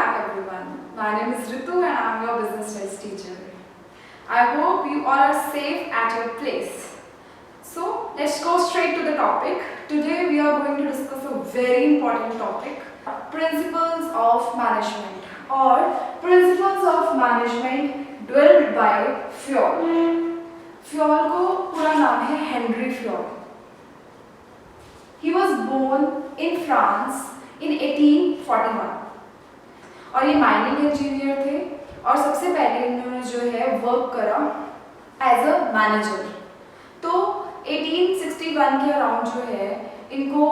back everyone. My name is Ritu and I am your business studies teacher. I hope you all are safe at your place. So let's go straight to the topic. Today we are going to discuss a very important topic, principles of management or principles of management developed by Fayol. Fayol को पूरा नाम है Henry Fayol. He was born in France in 1841 और ये mining engineer थे और सबसे पहले इन्होंने जो है वर्क करा एज अ मैनेजर. तो 1861 के अराउंड जो है इनको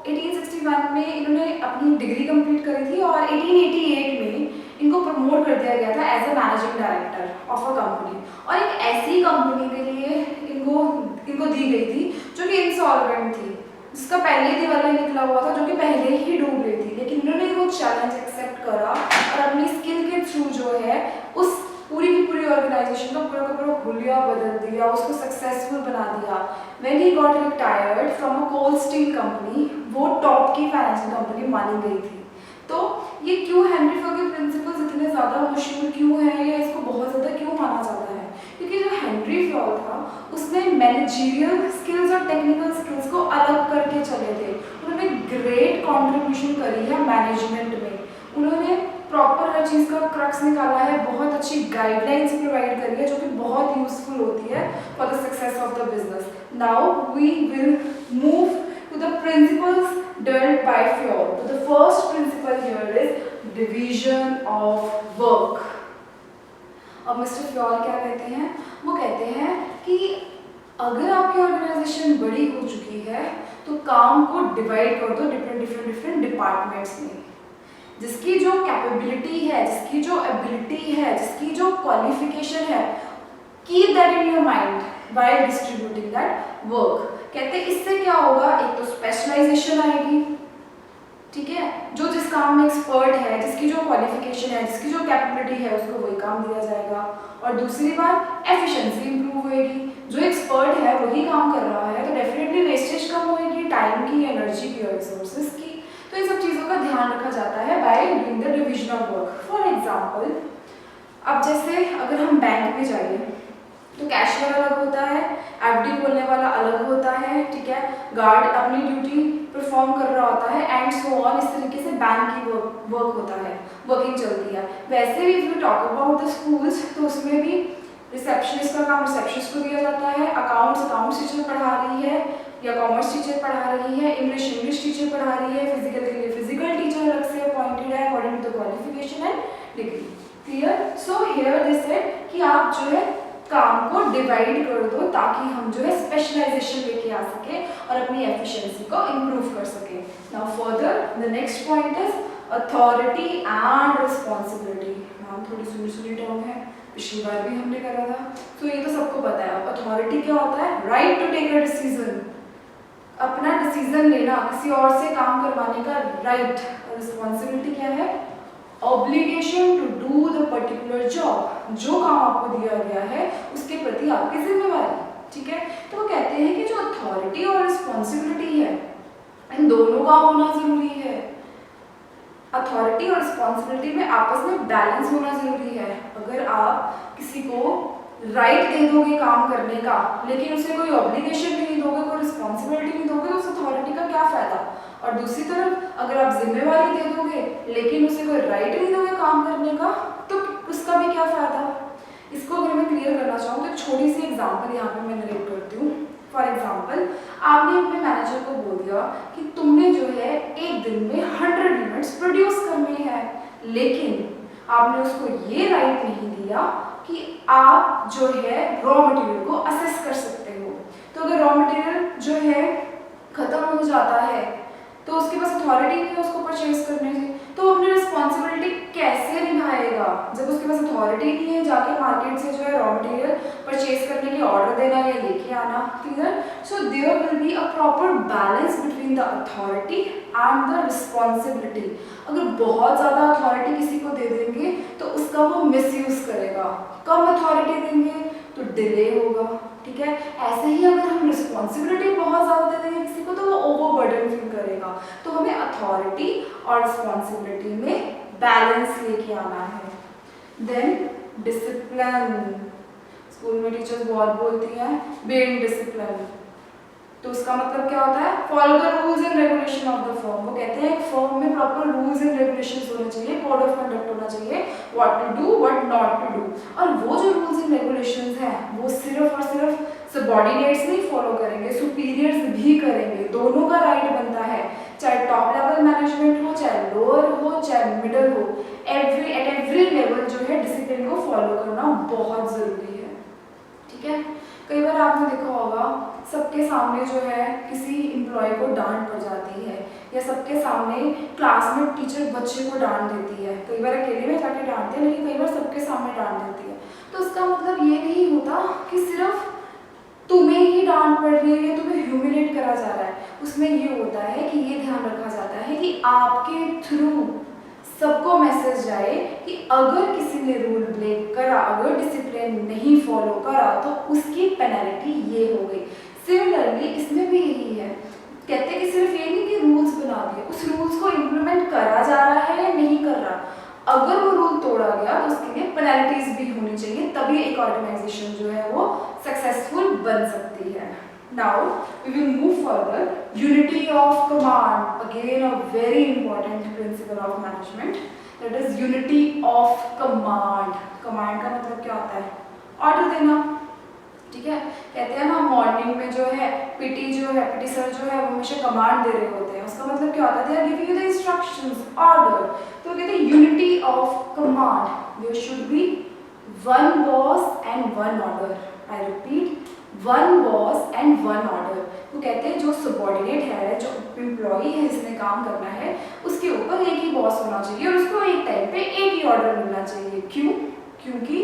1861 में इन्होंने अपनी डिग्री कंप्लीट करी थी और 1888 में इनको प्रमोट कर दिया गया था as a managing director of a company. और एक ऐसी कंपनी के लिए इनको दी गई थी जो कि इंसॉल्वेंट थी, जिसका पहले ही दिवाला निकला हुआ था, जो कि पहले ही डूब रही थी. लेकिन इन्होंने वो चैलेंज एक्सेप्ट करा और अपनी स्किल के थ्रू जो है उस पूरी की पूरी ऑर्गेनाइजेशन का पूरा हुलिया बदल दिया, उसको सक्सेसफुल बना दिया. When he got retired from a coal steel company, वो टॉप की फाइनेंशियल कंपनी मानी गई थी. तो ये क्यों हेनरी फ्योल के प्रिंसिपल्स इतने ज़्यादा मशहूर क्यों हैं, या इसको बहुत ज़्यादा क्यों माना जाता है? क्योंकि जो हेनरी फ्योल था उसने मैनेजरियल स्किल्स और टेक्निकल स्किल्स को अलग करके चले थे. उन्होंने ग्रेट कंट्रीब्यूशन करी है मैनेजमेंट में. उन्होंने प्रॉपर हर चीज़ का क्रक्स निकाला है, बहुत अच्छी गाइडलाइंस प्रोवाइड करी है जो कि बहुत यूजफुल होती है for the success of the business. Now we will move to the principles developed by Fayol. So the first principle here is division of work. अब मिस्टर फ्योल क्या कहते हैं? वो कहते हैं कि अगर आपकी ऑर्गेनाइजेशन बड़ी हो चुकी है तो काम को डिवाइड कर दो डिफरेंट डिपार्टमेंट्स में. जिसकी जो कैपेबिलिटी है, जिसकी जो एबिलिटी है, जिसकी जो क्वालिफिकेशन है, keep that in your mind while distributing that work. कहते हैं इससे क्या होगा, एक तो स्पेशलाइजेशन आएगी, ठीक है, जो जिस काम में एक्सपर्ट है, जिसकी जो क्वालिफिकेशन है, जिसकी जो कैपेबिलिटी है, उसको वही काम दिया जाएगा. और दूसरी बात, एफिशिएंसी इंप्रूव होएगी. जो एक्सपर्ट है वही काम कर रहा है तो डेफिनेटली वेस्टेज कम होएगी, टाइम की, एनर्जी की और रिसोर्सेज की. तो इन सब चीज़ों का ध्यान रखा जाता है by doing the division of work. For example, अब जैसे अगर हम बैंक में जाइए तो कैशियर अलग होता है, एफडी खोलने वाला अलग होता है, ठीक है, गार्ड अपनी ड्यूटी परफॉर्म कर रहा होता है एंड सो ऑन. इस तरीके से बैंक की वर्क होता है, वर्किंग चलती है. वैसे भी if we talk about the schools तो उसमें भी रिसेप्शनिस्ट का काम रिसेप्शनिस्ट को दिया जाता है, अकाउंट्स टीचर पढ़ा रही है या कॉमर्स टीचर पढ़ा रही है, इंग्लिश टीचर पढ़ा रही है, फिजिकल के लिए फिजिकल टीचर अलग से अपॉइंटेड है according to the qualification and degree. Clear? So here this है कि आप जो है काम को डिवाइड कर दो ताकि हम जो है स्पेशलाइजेशन लेके आ सके और अपनी एफिशिएंसी को इम्प्रूव कर सके. Now further the next point is authority and responsibility. नाम थोड़ी सुनी टर्म है, पिछली बार भी हमने करा था, तो ये तो सबको पता है. अथॉरिटी क्या होता है? Right to take a decision, अपना डिसीजन लेना, किसी और से काम करवाने का राइट. और रिस्पॉन्सिबिलिटी क्या है? Obligation to do the particular job. जो काम आपको दिया गया है उसके प्रति आपकी जिम्मेवारी, ठीक है. तो वो कहते हैं कि जो अथॉरिटी और रिस्पॉन्सिबिलिटी है इन दोनों का होना जरूरी है. अथॉरिटी और रिस्पॉन्सिबिलिटी में आपस में बैलेंस होना जरूरी है. अगर आप किसी को राइट दे दोगे काम करने का लेकिन उसे कोई ऑब्लिगेशन नहीं दोगे, कोई रिस्पॉन्सिबिलिटी नहीं दोगे, तो उस अथॉरिटी का क्या फायदा. और दूसरी तरफ अगर आप जिम्मेवारी दे दोगे लेकिन उसे कोई राइट नहीं दोगे काम करने का, तो उसका भी क्या फायदा. इसको अगर मैं क्लियर करना चाहूँ तो एक छोटी सी एग्जांपल यहाँ पे मैं नरेट करती हूँ. फॉर एग्जांपल, आपने अपने मैनेजर को बोल दिया कि तुमने जो है एक दिन में 100 यूनिट्स प्रोड्यूस करने हैं, लेकिन आपने उसको ये राइट नहीं दिया कि आप जो है रॉ मटेरियल को असेस कर सकते हो. तो अगर रॉ मटेरियल जो है खत्म हो जाता है तो उसके पास अथॉरिटी नहीं है उसको परचेज करने की, तो अपनी रिस्पॉन्सिबिलिटी कैसे निभाएगा जब उसके पास अथॉरिटी नहीं है जाके मार्केट से जो है रॉ मटेरियल परचेज करने की ऑर्डर देना या लेके आना. Clear? So there will be a proper balance between the authority and the responsibility. अगर बहुत ज़्यादा अथॉरिटी किसी को दे देंगे तो उसका वो मिसयूज करेगा, कम अथॉरिटी देंगे तो डिले होगा, ठीक है। ऐसे ही अगर हम रिस्पॉन्सिबिलिटी बहुत ज़्यादा दे देंगे किसी को तो वो ओवरबर्डन फील करेगा। तो हमें अथॉरिटी और रिस्पॉन्सिबिलिटी में बैलेंस लेके आना है। देन डिसिप्लिन, स्कूल में टीचर्स बहुत बोलती हैं बी इन डिसिप्लिन, तो उसका मतलब क्या होता है, follow the rules and regulation of the firm. वो कहते हैं एक फर्म में प्रॉपर रूल्स एंड रेगुलेशंस होने चाहिए, कोड ऑफ कंडक्ट होना चाहिए, what to do what not to do. और वो जो रूल्स एंड रेगुलेशंस हैं वो सिर्फ और सिर्फ सबऑर्डिनेट्स नहीं फॉलो करेंगे, सुपीरियर्स भी करेंगे। दोनों का राइट बनता है, चाहे टॉप लेवल मैनेजमेंट हो, चाहे लोअर हो, चाहे मिडल हो, एट एवरी लेवल जो है डिसिप्लिन को फॉलो करना बहुत ज़रूरी है, ठीक है। कई बार आपने देखा होगा सबके सामने जो है किसी एम्प्लॉय को डांट पड़ जाती है, या सबके सामने क्लास में टीचर बच्चे को डांट देती है। कई बार अकेले में जाके डांटते हैं, लेकिन कई बार सबके सामने डांट देती है। तो उसका मतलब ये नहीं होता कि सिर्फ तुम्हें ही डांट पड़ रही है या तुम्हें ह्यूमिलेट करा जा रहा है। उसमें ये होता है कि ये ध्यान रखा जाता है कि आपके थ्रू सबको मैसेज जाए कि अगर किसी ने रूल ब्रेक करा, अगर डिसिप्लिन नहीं फॉलो करा तो उसकी पेनल्टी ये हो गई। सिमिलरली इसमें भी यही है, कहते हैं कि सिर्फ ये नहीं कि रूल्स बना दिए, उस रूल्स को इम्प्लीमेंट करा जा रहा है या नहीं कर रहा। अगर वो रूल तोड़ा गया तो उसके लिए पेनल्टीज भी होनी चाहिए, तभी एक ऑर्गेनाइजेशन जो है वो सक्सेसफुल बन सकती है। Now we will move further. Unity of command, again a very important principle of management. That is unity of command. Command का मतलब क्या होता है, ऑर्डर देना, ठीक है। कहते हैं ना मॉर्निंग में जो है पीटी सर जो है वो हमेशा कमांड दे रहे होते हैं, उसका मतलब क्या होता है, they are giving you the instructions, order. तो कहते हैं unity of command, there should be one boss and one order. I repeat, one boss and one order. वो कहते हैं जो सबॉर्डिनेट है, जो एम्प्लॉई है जिसने काम करना है, उसके ऊपर एक ही बॉस होना चाहिए और उसको एक टाइम पे एक ही ऑर्डर मिलना चाहिए। क्यों? क्योंकि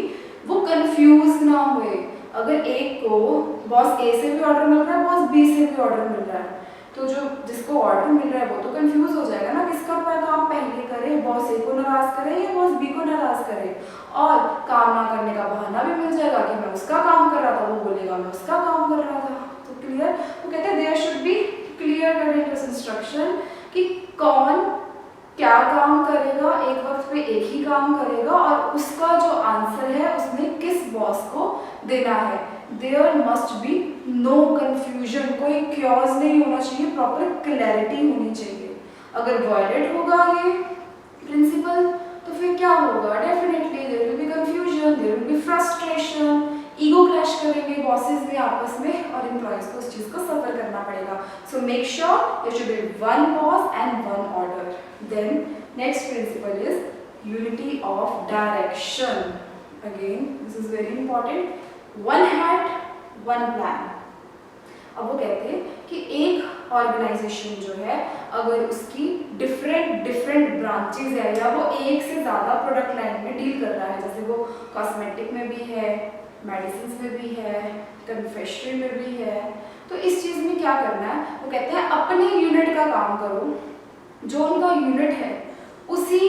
वो कंफ्यूज ना हुए। अगर एक को बॉस ए से भी ऑर्डर मिल रहा है, बॉस बी से भी ऑर्डर मिल रहा है, तो जो जिसको ऑर्डर मिल रहा है वो तो कंफ्यूज हो जाएगा ना, किसका काम पहले करे, बॉस ए को नाराज करे या बॉस बी को नाराज करे। और काम ना करने का बहाना भी मिल जाएगा कि मैं उसका काम कर रहा था, वो बोलेगा मैं उसका काम कर रहा था। तो क्लियर, वो कहते हैं there should be clear correct instruction कि कौन क्या काम करेगा, एक वक्त पे एक ही काम करेगा और उसका जो आंसर है उसने किस बॉस को देना है। There must be no confusion, कोई क्योज नहीं होना चाहिए, प्रॉपर क्लैरिटी होनी चाहिए। अगर वायलेट होगा ये प्रिंसिपल तो फिर क्या होगा, definitely there will be confusion, there will be frustration, ego clash करेंगे बॉसेस में आपस में और एम्प्लॉइज को उस चीज को सफर करना पड़ेगा। So make sure there should be one boss and one order. Then next principle is unity of direction. Again this is very important, one head one plan. अब वो कहते हैं कि एक ऑर्गेनाइजेशन जो है अगर उसकी डिफरेंट ब्रांचेस है या वो एक से ज़्यादा प्रोडक्ट लाइन में डील कर रहा है, जैसे वो कॉस्मेटिक में भी है, मेडिसिन में भी है, कन्फेक्शनरी में भी है, तो इस चीज़ में क्या करना है, वो कहते हैं अपने यूनिट का काम करो, जो उनका यूनिट है उसी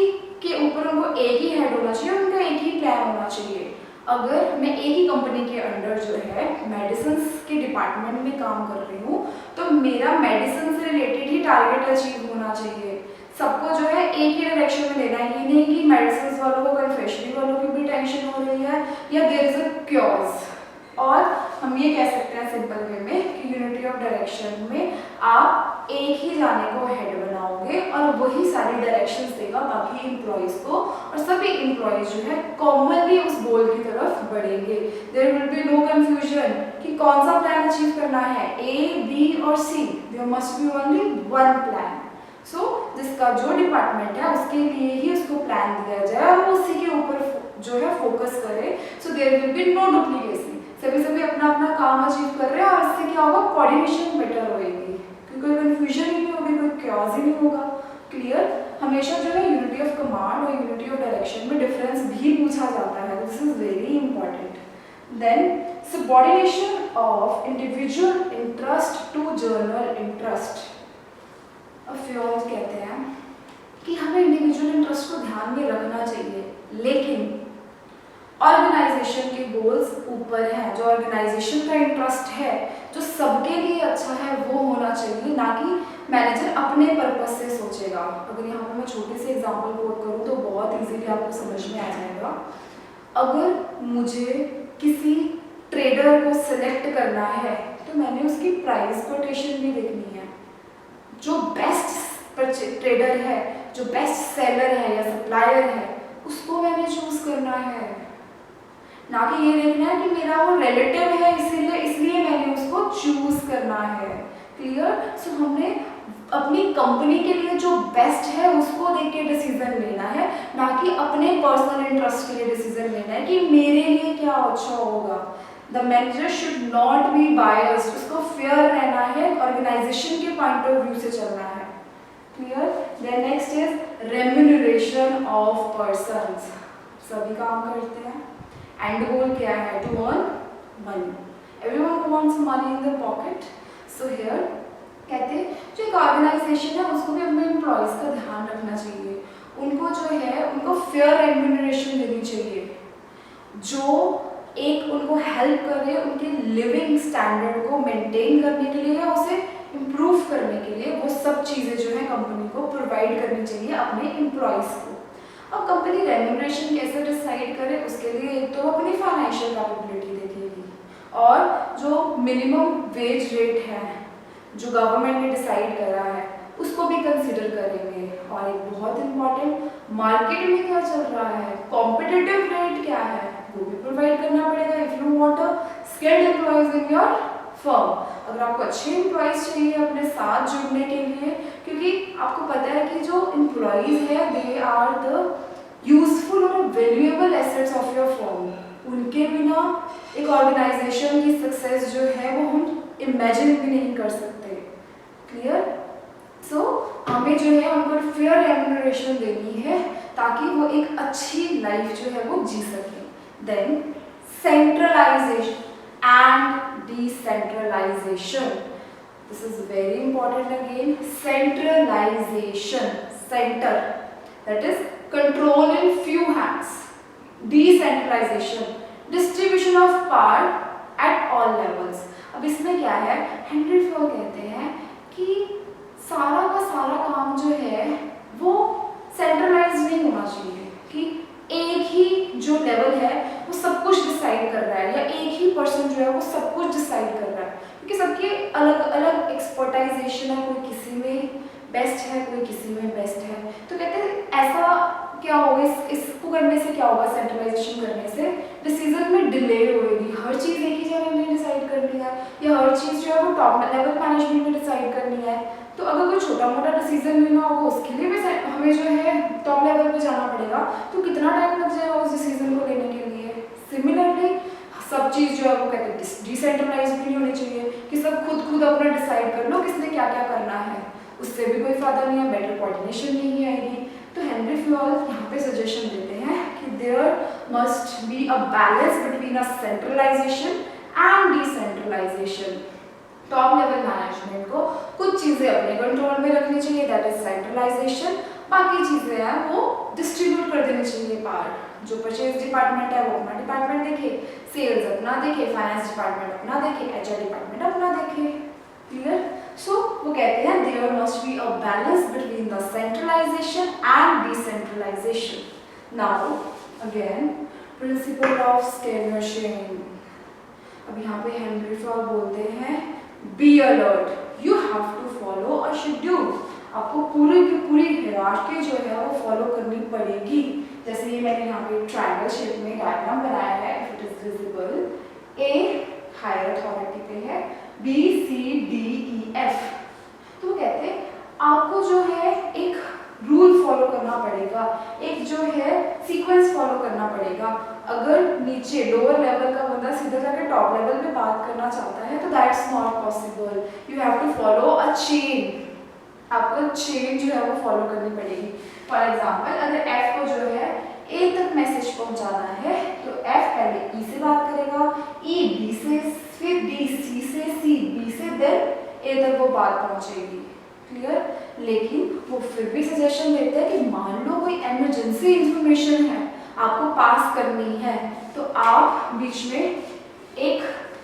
के ऊपर उनको एक ही हेड होना चाहिए, उनका एक ही प्लान होना चाहिए। अगर मैं एक ही कंपनी के अंडर जो है मेडिसिन के डिपार्टमेंट में काम कर रही हूँ तो मेरा मेडिसिन से रिलेटेड ही टारगेट अचीव होना चाहिए। सबको जो है एक ही डायरेक्शन में लेना है, ये नहीं कि मेडिसिन वालों को कन्फेक्शनरी वालों की भी टेंशन हो रही है या देयर इज अ क्योज। और हम ये कह सकते हैं सिंपल वे में कि यूनिटी ऑफ डायरेक्शन में आप एक ही जाने को हेड बनाओगे और वही सारी डायरेक्शंस देगा बाकी एम्प्लॉइज को, और सभी एम्प्लॉइज जो है कॉमनली उस गोल की तरफ बढ़ेंगे। There will be no confusion कि कौन सा प्लान अचीव करना है, ए बी और C, there must be only one plan. So जिसका जो डिपार्टमेंट है उसके लिए ही उसको प्लान दिया जाए और वो उसी के ऊपर जो है फोकस करे। So there will be no duplicacy, सभी अपना अपना काम अचीव कर रहे हैं और इससे क्या होगा, कोऑर्डिनेशन बेटर होएगी, क्योंकि कोई कंफ्यूजन ही नहीं होगी, कोई क्योज ही नहीं होगा। क्लियर, हमेशा जो है यूनिटी ऑफ कमांड और यूनिटी ऑफ डायरेक्शन में डिफरेंस भी पूछा जाता है, this is very important. Then subordination of individual interest to general interest. अब फ्योल्स कहते हैं कि हमें इंडिविजुअल इंटरेस्ट को ध्यान में रखना चाहिए, लेकिन ऑर्गेनाइजेशन के गोल्स ऊपर हैं, जो ऑर्गेनाइजेशन का इंटरेस्ट है, जो सबके लिए अच्छा है वो होना चाहिए, ना कि मैनेजर अपने पर्पस से सोचेगा। अगर यहाँ पर मैं छोटी सी एग्जांपल कोट करूँ तो बहुत इजीली आपको समझ में आ जाएगा। अगर मुझे किसी ट्रेडर को सिलेक्ट करना है तो मैंने उसकी प्राइस कोटेशन भी देखनी है। जो बेस्ट ट्रेडर है, जो बेस्ट सेलर है या सप्लायर है, उसको मैंने चूज करना है, ना कि ये देखना है कि मेरा वो रिलेटिव है इसलिए मैंने उसको चूज करना है। क्लियर? सो हमने अपनी कंपनी के लिए जो बेस्ट है उसको देख के डिसीजन लेना है, ना कि अपने पर्सनल इंटरेस्ट के लिए डिसीजन लेना है कि मेरे लिए क्या अच्छा होगा। The manager should not be biased, उसको फेयर रहना है, ऑर्गेनाइजेशन के पॉइंट ऑफ व्यू से चलना है। Clear? Then next is remuneration of persons. सभी काम करते हैं, एंड गोल क्या है? To earn money. Everyone wants money in the pocket. So here कहते हैं जो एक ऑर्गेनाइजेशन है उसको भी अपने एम्प्लॉयज का ध्यान रखना चाहिए, उनको जो है उनको फेयर रेम्यूनरेशन देनी चाहिए, जो एक उनको हेल्प करे उनके लिविंग स्टैंडर्ड को मेंटेन करने के लिए या उसे इम्प्रूव करने के लिए। वो सब चीज़ें जो है कंपनी को प्रोवाइड करनी चाहिए अपने एम्प्लॉयज़ को। अब कंपनी रेम्यूनरेशन कैसे डिसाइड करे, उसके लिए एक तो अपनी फाइनेंशियल कैपेबिलिटी देखेगी, और जो मिनिमम वेज रेट है जो गवर्नमेंट ने डिसाइड करा है उसको भी कंसिडर करेंगे। और एक बहुत इंपॉर्टेंट, मार्केट में क्या चल रहा है, कॉम्पिटिटिव रेट क्या है, वो भी प्रोवाइड करना पड़ेगा। If you want a skilled employees in your firm, अगर आपको अच्छे एम्प्लॉयज चाहिए अपने साथ जुड़ने के लिए, क्योंकि आपको पता है कि जो एम्प्लॉयज है दे आर द यूजफुल और valuable assets of your firm. उनके बिना एक ऑर्गेनाइजेशन की सक्सेस जो है वो हम इमेजिन भी नहीं कर सकते। क्लियर? सो हमें जो है उनको फेयर रेम्यूनरेशन देनी है ताकि वो एक अच्छी लाइफ जो है वो जी सके। Then centralisation and decentralisation, this is very important again. Centralisation, centre, that is control in few hands. Decentralisation, distribution of power at all levels. अब इसमें क्या है, हेनरी फ्योल कहते हैं कि सारा का सारा काम जो है वो सेंट्रलाइज नहीं होना चाहिए, कि एक ही जो लेवल है वो सब कुछ डिसाइड कर रहा है, या एक ही पर्सन जो है वो सब कुछ डिसाइड कर रहा है, क्योंकि सबकी अलग अलग एक्सपर्टाइजेशन है, कोई किसी में बेस्ट है, कोई किसी में बेस्ट है। तो कहते हैं ऐसा क्या होगा, इसको करने से क्या होगा, सेंट्रलाइजेशन करने से डिसीजन में डिले होगी। हर चीज़ एक ही जगह में डिसाइड करनी है, या हर चीज़ जो है वो टॉप लेवल मैनेजमेंट में डिसाइड करनी है। तो अगर कोई छोटा मोटा डिसीजन लेना होगा उसके लिए भी हमें जो है टॉप लेवल पे जाना पड़ेगा, तो कितना टाइम लग जाएगा उस डिसीजन को लेने के लिए। सिमिलरली सब चीज़ जो है वो कहते हैं डिसेंट्रलाइज भी नहीं होनी चाहिए कि सब खुद अपना डिसाइड कर लो किसने क्या क्या करना है, उससे भी कोई फायदा नहीं है, बेटर कोऑर्डिनेशन नहीं आएगी। तो हेनरी फ्योल यहाँ पे सजेशन देते हैं कि there must be a balance between a centralisation and decentralisation. Top level management को कुछ चीज़ें अपने कंट्रोल में रखनी चाहिए, दैट इज सेंट्रलाइजेशन, बाकी चीज़ें हैं वो डिस्ट्रीब्यूट कर देनी चाहिए पावर। जो परचेज डिपार्टमेंट है वो अपना डिपार्टमेंट देखे, सेल्स अपना देखे, फाइनेंस डिपार्टमेंट अपना देखे, एचआर डिपार्टमेंट अपना देखे। क्लियर? सो वो कहते हैं there must be a balance between the centralization and decentralization. Now again principle of scalarship. अब यहाँ पे हेनरी फ्योल बोलते हैं be alert, you have to follow a schedule. आपको पूरी की पूरी हायरार्की जो है वो फॉलो करनी पड़ेगी। जैसे ये मैंने यहाँ पे ट्रायंगल शेप में डायग्राम बनाया है, if it is visible. A higher authority पे है, B C D E F. तो कहते हैं आपको जो है एक रूल फॉलो करना पड़ेगा, एक जो है सीक्वेंस फॉलो करना पड़ेगा। अगर नीचे लोअर लेवल का बंदा सीधा जाकर टॉप लेवल पे बात करना चाहता है तो that's not possible, you have to follow a chain. आपको चेन जो है वो फॉलो करनी पड़ेगी। फॉर एग्जाम्पल अगर एफ को जो है ए तक मैसेज पहुंचाना है तो एफ पहले ई से बात करेगा, ई बी से, फिर डी सी से, सी बी से, देन ए तक वो बात पहुंचेगी। क्लियर? लेकिन वो फिर भी सजेशन देते हैं कि मान लो कोई इमरजेंसी इंफॉर्मेशन है, आपको पास करनी है तो आप बीच में एक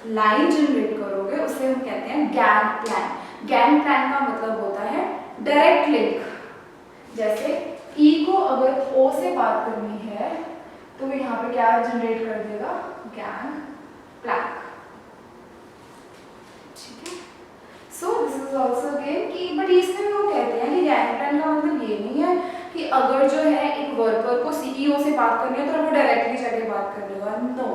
लाइन जनरेट करोगे, उसे हम कहते हैं गैंग प्लान। गैंग प्लान का मतलब होता है डायरेक्ट लिंक। जैसे ई को अगर ओ से बात करनी है तो वो यहाँ पे क्या जनरेट कर देगा, गैंग प्लान। ठीक है, so this is also again कि बट इसमें वो कहते हैं कि गैंग प्लान का मतलब ये नहीं है कि अगर जो है एक वर्कर को सीईओ से बात करनी है तो वो डायरेक्टली जाके बात कर लेगा। नो,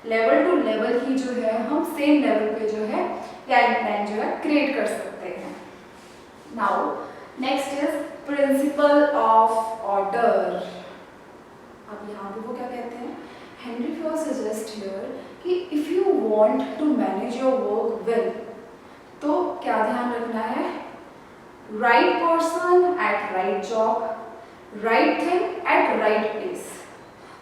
लेवल टू लेवल ही जो है हम सेम लेवल पे जो है गैंग प्लान जो है क्रिएट कर सकते हैं। Now next is principle of order. अब यहाँ पे वो क्या कहते हैं, हेनरी फ्योर सजेस्ट हियर कि if you want to manage your work well तो क्या ध्यान रखना है, right person at right job, right thing at right place.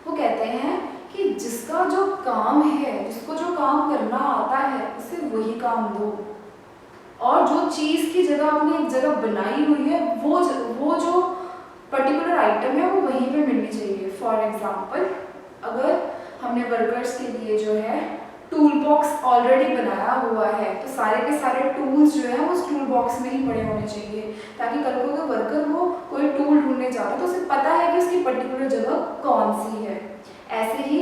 वो कहते हैं कि जिसका जो काम है, जिसको जो काम करना आता है उसे वही काम दो, और जो चीज़ की जगह आपने एक जगह बनाई हुई है वो जो पर्टिकुलर आइटम है वो वहीं पे मिलनी चाहिए। फॉर एग्जांपल अगर हमने वर्कर्स के लिए जो है टूल बॉक्स ऑलरेडी बनाया हुआ है तो सारे के सारे टूल्स जो है उस टूल बॉक्स में ही पड़े होने चाहिए, ताकि कल को अगर वर्कर वो कोई टूल ढूंढने जाता है तो उसे पता है कि उसकी पर्टिकुलर जगह कौन सी है। ऐसे ही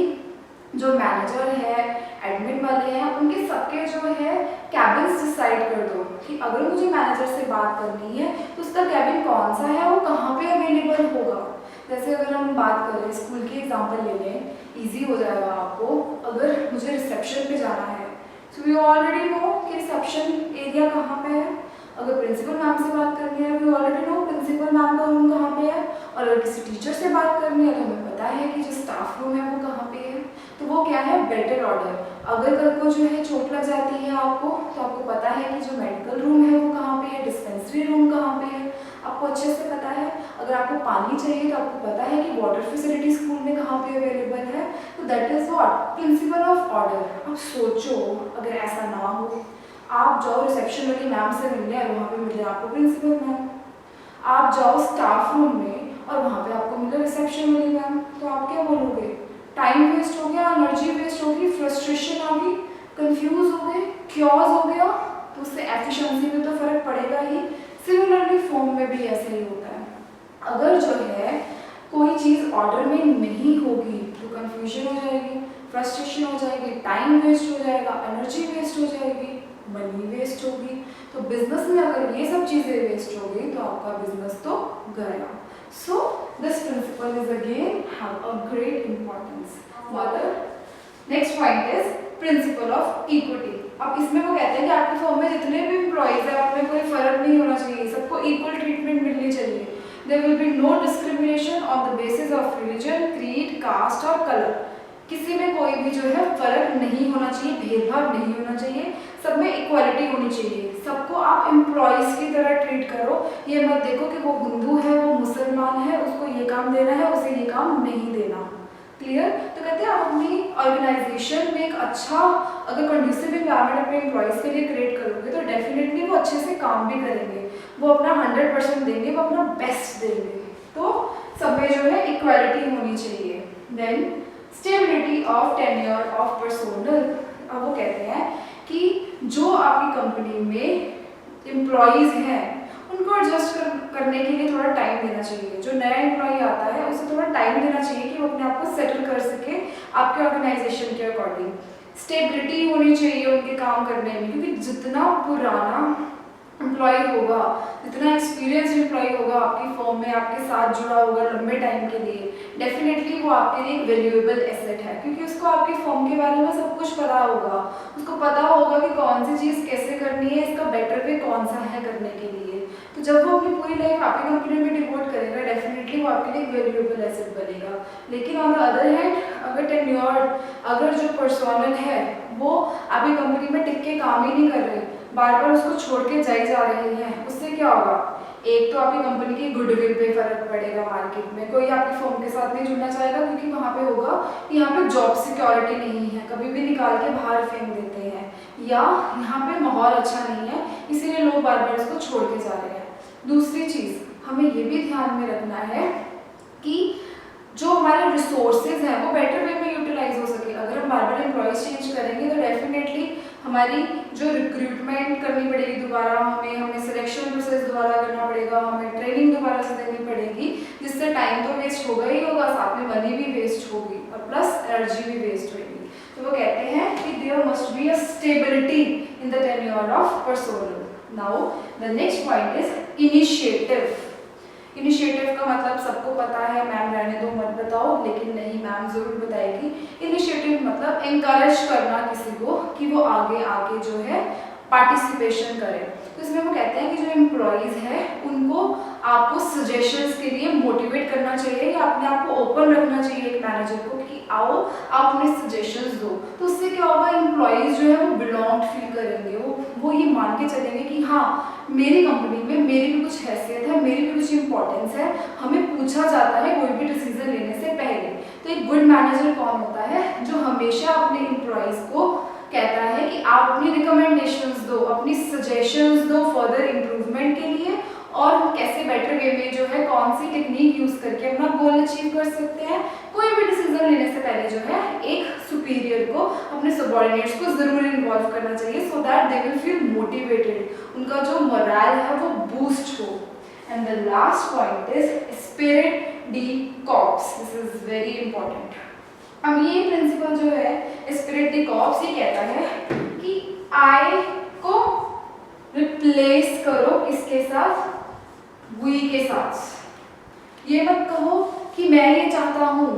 जो मैनेजर है, एडमिन वाले हैं, उनके सबके जो है कैबिन्स डिसाइड कर दो कि अगर मुझे मैनेजर से बात करनी है तो उसका कैबिन कौन सा है, वो कहाँ पे अवेलेबल होगा। जैसे अगर हम बात करें, स्कूल की एग्जांपल ले लें, इजी हो जाएगा आपको। अगर मुझे रिसेप्शन पे जाना है सो वी ऑलरेडी नो कि रिसेप्शन एरिया कहाँ पे है। अगर प्रिंसिपल मैम से बात करनी है we already know principal ma'am का रूम कहाँ पे है, और अगर किसी टीचर से बात करनी है तो हमें पता है कि जो स्टाफ रूम है वो कहाँ पे है। तो वो क्या है, बेटर ऑर्डर। अगर कल को जो है चोट लग जाती है आपको तो आपको पता है कि जो मेडिकल रूम है वो कहाँ पे है, डिस्पेंसरी रूम कहाँ पे है, आपको अच्छे से पता है। अगर आपको पानी चाहिए तो आपको पता है कि वाटर फैसिलिटी स्कूल में कहाँ पे अवेलेबल है। तो that is what, principal of order. अब सोचो अगर ऐसा ना हो, आप जाओ रिसेप्शन वाली मैम से मिलने और वहाँ पे मिले आपको प्रिंसिपल मैम, आप जाओ स्टाफ रूम में और वहाँ पे आपको मिले रिसेप्शन वाली मैम, तो आप क्या बोलोगे, टाइम वेस्ट हो गया, एनर्जी वेस्ट होगी, फ्रस्ट्रेशन आ गई, कंफ्यूज हो गए, क्योज हो गया, तो उससे एफिशिएंसी में तो फर्क पड़ेगा ही। सिमिलरली फॉर्म में भी ऐसे ही होता है। अगर जो है कोई चीज़ ऑर्डर में नहीं होगी तो कंफ्यूजन हो जाएगी, फ्रस्ट्रेशन हो जाएगी, टाइम वेस्ट हो जाएगा, एनर्जी वेस्ट हो जाएगी, मनी वेस्ट होगी। तो बिजनेस में अगर ये सब चीज़ें वेस्ट हो गई तो आपका बिजनेस तो गया। So this principle is again have a great importance. Further, next point is principle of equity. अब इसमें वो कहते हैं कि आपकी फर्म में जितने भी एम्प्लॉइज हैं उनमें कोई फर्क नहीं होना चाहिए, सबको इक्वल ट्रीटमेंट मिलनी चाहिए। There will be no discrimination on the basis of religion, creed, caste और color. किसी में कोई भी जो है फर्क नहीं होना चाहिए, भेदभाव नहीं होना चाहिए, सब में इक्वालिटी होनी चाहिए। सबको आप एम्प्लॉइज की तरह ट्रीट करो, ये मत देखो कि वो हिंदू है, वो मुसलमान है, उसको ये काम देना है, उसे ये काम नहीं देना। क्लियर? तो कहते हैं आप अपनी ऑर्गेनाइजेशन में एक अच्छा अगर कंड्यूसिव एनवायरनमेंट अपने एम्प्लॉइज के लिए क्रिएट करोगे तो डेफिनेटली वो अच्छे से काम भी करेंगे, वो अपना 100% देंगे, वो अपना बेस्ट देंगे। तो सब में जो है इक्वालिटी होनी चाहिए। Then stability of tenure of personnel. अब वो कहते हैं कि जो आपकी कंपनी में एम्प्लॉइज हैं उनको एडजस्ट करने के लिए थोड़ा टाइम देना चाहिए। जो नया एम्प्लॉई आता है उसे थोड़ा टाइम देना चाहिए कि वो अपने आप को सेटल कर सके आपके ऑर्गेनाइजेशन के अकॉर्डिंग। स्टेबिलिटी होनी चाहिए उनके काम करने में, क्योंकि जितना पुराना एम्प्लॉय होगा, जितना एक्सपीरियंस एम्प्लॉय होगा आपकी फर्म में, आपके साथ जुड़ा होगा लंबे टाइम के लिए, डेफिनेटली वो आपके लिए एक वैल्यूएबल एसेट है, क्योंकि उसको आपकी फर्म के बारे में सब कुछ पता होगा, उसको पता होगा कि कौन सी चीज़ कैसे करनी है, इसका बेटर वे कौन सा है करने के लिए। तो जब वो अपनी पूरी लाइफ आपकी कंपनी में डिवोट करेगा डेफिनेटली वो आपके लिए एक वैल्यूएबल एसेट बनेगा। लेकिन ऑन द अदर हैंड अगर टेन्योर्ड, अगर जो पर्सोनल है वो आपकी कंपनी में टिक के काम ही नहीं कर रहे, बार बार उसको छोड़ के जाए जा रहे हैं, उससे क्या होगा, एक तो आपकी कंपनी की गुडविल पे फर्क पड़ेगा, मार्केट में कोई आपकी फर्म के साथ नहीं जुड़ना चाहेगा, क्योंकि वहाँ पे होगा यहाँ पे जॉब सिक्योरिटी नहीं है, कभी भी निकाल के बाहर फेंक देते हैं, या यहाँ पे माहौल अच्छा नहीं है, इसीलिए लोग बार बार इसको छोड़ के जा रहे हैं। दूसरी चीज़ हमें ये भी ध्यान में रखना है कि जो हमारे रिसोर्सेज हैं वो बेटर वे में यूटिलाइज हो सके। अगर हम बार बार एम्प्लॉयज़ चेंज करेंगे तो डेफिनेटली हमारी जो रिक्रूटमेंट करनी पड़ेगी दोबारा, हमें सिलेक्शन प्रोसेस दोबारा करना पड़ेगा, हमें ट्रेनिंग दोबारा से देनी पड़ेगी, जिससे टाइम तो वेस्ट होगा ही होगा, साथ में मनी भी वेस्ट होगी और प्लस एनर्जी भी वेस्ट होगी। तो वो कहते हैं कि there must be a stability in the tenure of personnel. Now the next point is initiative. Initiative का मतलब सबको पता है, मैम रहने दो मत बताओ, लेकिन नहीं मैम जरूर बताएगी। इनिशिएटिव मतलब एनकरेज करना किसी को कि वो आगे आके जो है पार्टिसिपेशन करे। तो इसमें वो कहते हैं कि जो एम्प्लॉयज़ है उनको आपको सजेशंस के लिए मोटिवेट करना चाहिए या अपने आप को ओपन रखना चाहिए एक मैनेजर को कि आओ आप अपने सजेशंस दो। तो उससे क्या होगा, एम्प्लॉयज़ जो है वो बिलोंग फील करेंगे, वो ये मान के चलेंगे कि हाँ मेरी कंपनी में मेरी भी कुछ हैसियत है, मेरी भी कुछ इंपॉर्टेंस है, हमें पूछा जाता है कोई भी डिसीजन लेने से पहले। तो एक गुड मैनेजर कौन होता है, जो हमेशा अपने एम्प्लॉयज़ को कहता है कि आप अपनी रिकमेंडेशंस दो, अपनी सजेशंस दो फर्दर इम्प्रूवमेंट के लिए, और कैसे बेटर वे में जो है कौन सी टेक्निक यूज करके अपना गोल अचीव कर सकते हैं। कोई भी डिसीजन लेने से पहले जो है एक सुपीरियर को, अपने सबऑर्डिनेट्स को जरूर इन्वॉल्व करना चाहिए, so that they will feel motivated, उनका जो मोरल है वो बूस्ट हो। And the last point is spirit D corps. This is very important. अब ये प्रिंसिपल जो है स्पिरिट डी कॉर्प्स ये कहता है कि आई को रिप्लेस करो किसके साथ, वी के साथ। ये मत कहो कि मैं ये चाहता हूँ,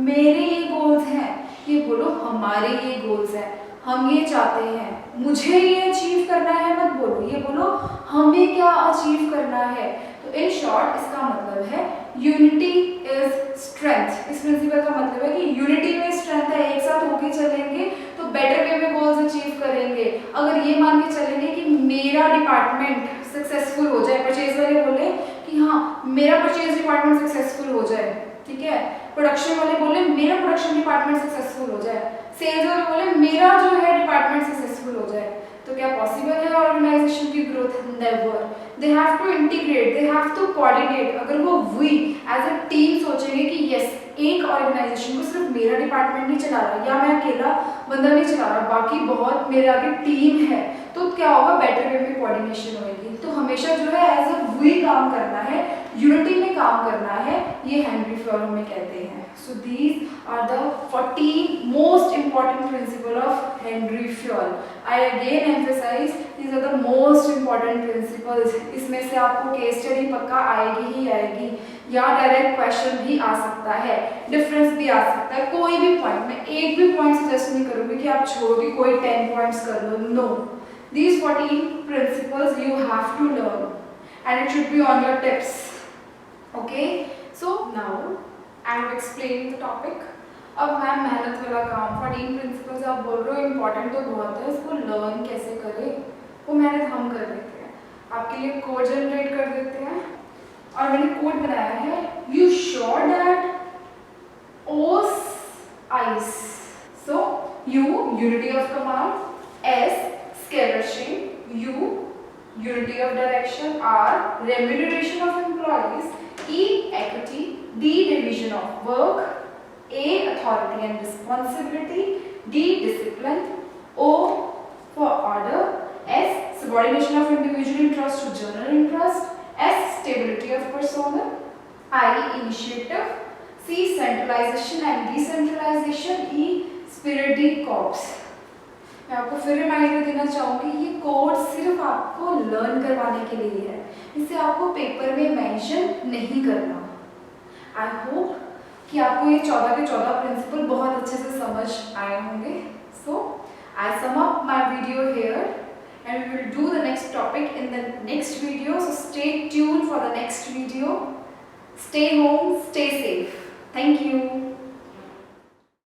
मेरे ये गोल्स हैं, ये बोलो हमारे ये गोल्स हैं, हम ये चाहते हैं, मुझे ये अचीव करना है मत बोलो, ये बोलो हमें क्या अचीव करना है। तो इन शॉर्ट इसका मतलब है यूनिटी इज स्ट्रेंथ। इस प्रिंसिपल का मतलब है कि यूनिटी में स्ट्रेंथ है, एक साथ होके चलेंगे तो बेटर वे में गोल्स अचीव करेंगे। अगर ये मान के चलेंगे कि मेरा डिपार्टमेंट सक्सेसफुल हो जाए, परचेज वाले बोले कि हाँ मेरा परचेज डिपार्टमेंट सक्सेसफुल हो जाए, ठीक है, प्रोडक्शन वाले बोले मेरा प्रोडक्शन डिपार्टमेंट सक्सेसफुल हो जाए, सेल्स वाले बोले मेरा जो है डिपार्टमेंट सक्सेसफुल हो जाए, तो क्या पॉसिबल है ऑर्गेनाइजेशन की growth? Never. They have to integrate, they have to coordinate. अगर वो वी एज अ टीम सोचेंगे कि यस एक ऑर्गेनाइजेशन को सिर्फ मेरा डिपार्टमेंट नहीं चला रहा या मैं अकेला बंदा नहीं चला रहा, बाकी बहुत मेरे आगे टीम है, तो क्या होगा, बेटर वे में कोऑर्डिनेशन होगी। तो हमेशा जो है एज अ वी काम करना है, यूनिटी में काम करना है, ये हेनरी फ्योल हमें कहते हैं। So these are the 14 most important principle of Henri Fayol. I again emphasise these are the most important principles. इसमें से आपको केस स्टडी पक्का आएगी ही आएगी, या डायरेक्ट क्वेश्चन भी आ सकता है, डिफरेंस भी आ सकता है, कोई भी पॉइंट। मैं एक भी पॉइंट सजेस्ट नहीं करूँगी कि आप छोड़ो कि कोई 10 पॉइंट्स कर लो, no. These 14 principles you have to learn and it should be on your tips. Okay, so now I have explained the topic. अब मैम मेहनत वाला काम 14 प्रिंसिपल्स आप बोल रहे हो इम्पोर्टेंट तो बहुत है, इसको लर्न कैसे करें वो मेहनत हम कर देते हैं, आपके लिए कोड जनरेट कर देते हैं। और मैंने कोड बनाया है, यू श्योर दैट ओस ice. So you unity of command, S scalar shape, U unity of direction, R remuneration of employees, E equity, D division of work, A authority and responsibility, D discipline, O for order, S subordination of individual interest to general interest, S stability of personnel, I initiative, C centralization and decentralization, E spirit de corps। मैं आपको फिर reminder देना चाहूँगी, ये code सिर्फ आपको learn करवाने के लिए है, इसे आपको पेपर में मेंशन नहीं करना। आई होप कि आपको ये 14 के 14 प्रिंसिपल बहुत अच्छे से समझ आए होंगे। So I sum up my video here and we will do the next topic in the next video, so stay tuned for the next video. Stay home, stay safe. Thank you.